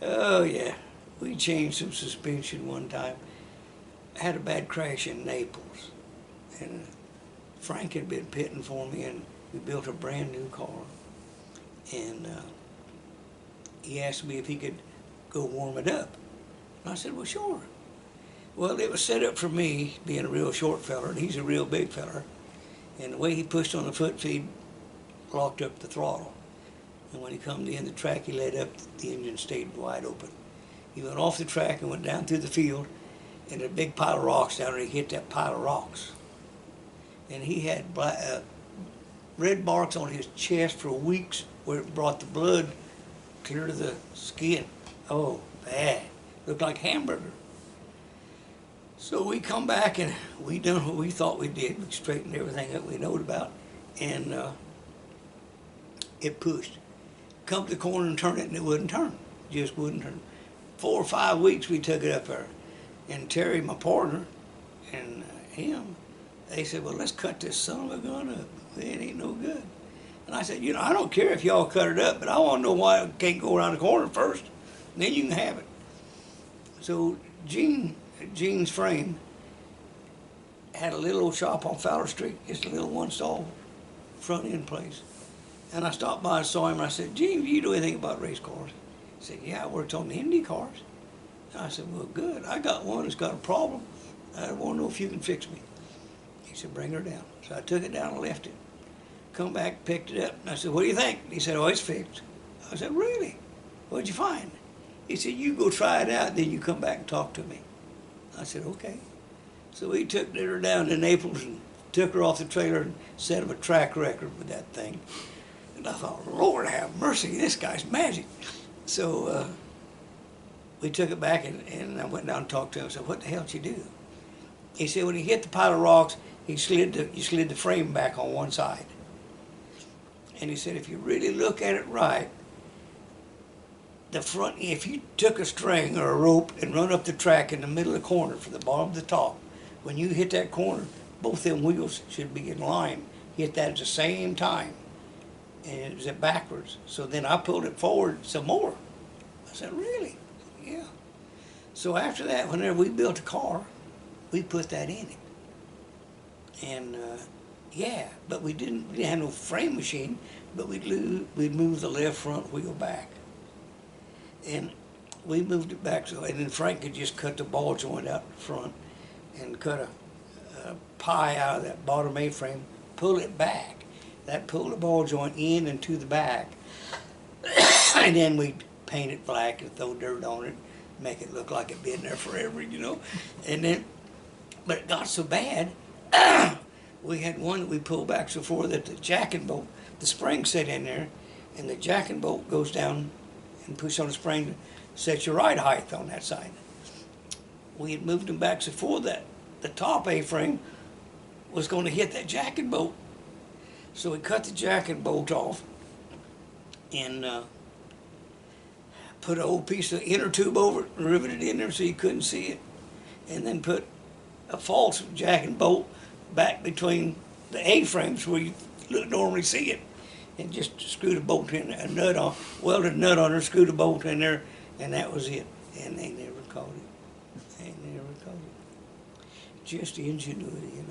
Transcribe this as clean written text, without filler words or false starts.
Oh yeah, we changed some suspension one time. I had a bad crash in Naples, and Frank had been pitting for me, and we built a brand new car. And he asked me if he could go warm it up. And I said, well, sure. Well, it was set up for me, being a real short feller, and he's a real big feller. And the way he pushed on the foot feed locked up the throttle. And when he come to the end of the track, he let up, the engine stayed wide open. He went off the track and went down through the field, and a big pile of rocks down there, he hit that pile of rocks. And he had red marks on his chest for weeks where it brought the blood clear to the skin. Oh, bad. Looked like hamburger. So we come back and we done what we thought we did. We straightened everything up we knowed about, and it pushed. Come to the corner and turn it, and it wouldn't turn. Just wouldn't turn. 4 or 5 weeks we took it up there. And Terry, my partner, and him, they said, well, let's cut this son of a gun up. It ain't no good. And I said, I don't care if y'all cut it up, but I want to know why it can't go around the corner first, and then you can have it. So Gene's frame had a little old shop on Fowler Street, just a little one-stall front end place. And I stopped by and saw him, and I said, Gene, do you know anything about race cars? He said, yeah, I worked on the Indy cars. And I said, well, good. I got one that's got a problem. I want to know if you can fix me. He said, bring her down. So I took it down and left it. Come back, picked it up, and I said, what do you think? He said, oh, it's fixed. I said, really? What'd you find? He said, you go try it out, then you come back and talk to me. I said, okay. So we took her down to Naples and took her off the trailer and set up a track record with that thing. And I thought, Lord have mercy, this guy's magic. So we took it back, and I went down and talked to him. I said, what the hell did you do? He said, when he hit the pile of rocks, you slid the frame back on one side. And he said, if you really look at it right, the front, if you took a string or a rope and run up the track in the middle of the corner from the bottom to the top, when you hit that corner, both them wheels should be in line. Hit that at the same time. And it was at backwards. So then I pulled it forward some more. I said, really? Yeah. So after that, whenever we built a car, we put that in it. And yeah, but we didn't have no frame machine, but we'd move the left front wheel back. And we moved it back, so, and then Frank could just cut the ball joint out in front and cut a pie out of that bottom A-frame, pull it back. That pulled the ball joint in and to the back. And then we'd paint it black and throw dirt on it, make it look like it'd been there forever, And then, but it got so bad, we had one that we pulled back so far that the jacking bolt, the spring set in there, and the jacking bolt goes down and push on the spring to set your ride height on that side. We had moved them back so far that the top A-frame was going to hit that jacking bolt. So we cut the jacking bolt off and put an old piece of inner tube over it and riveted it in there so you couldn't see it. And then put a false jacking bolt back between the A-frames where you normally see it, and just screwed a bolt in there, a nut on, welded a nut on there, screwed a bolt in there, and that was it. And they never caught it. They never caught it. Just ingenuity,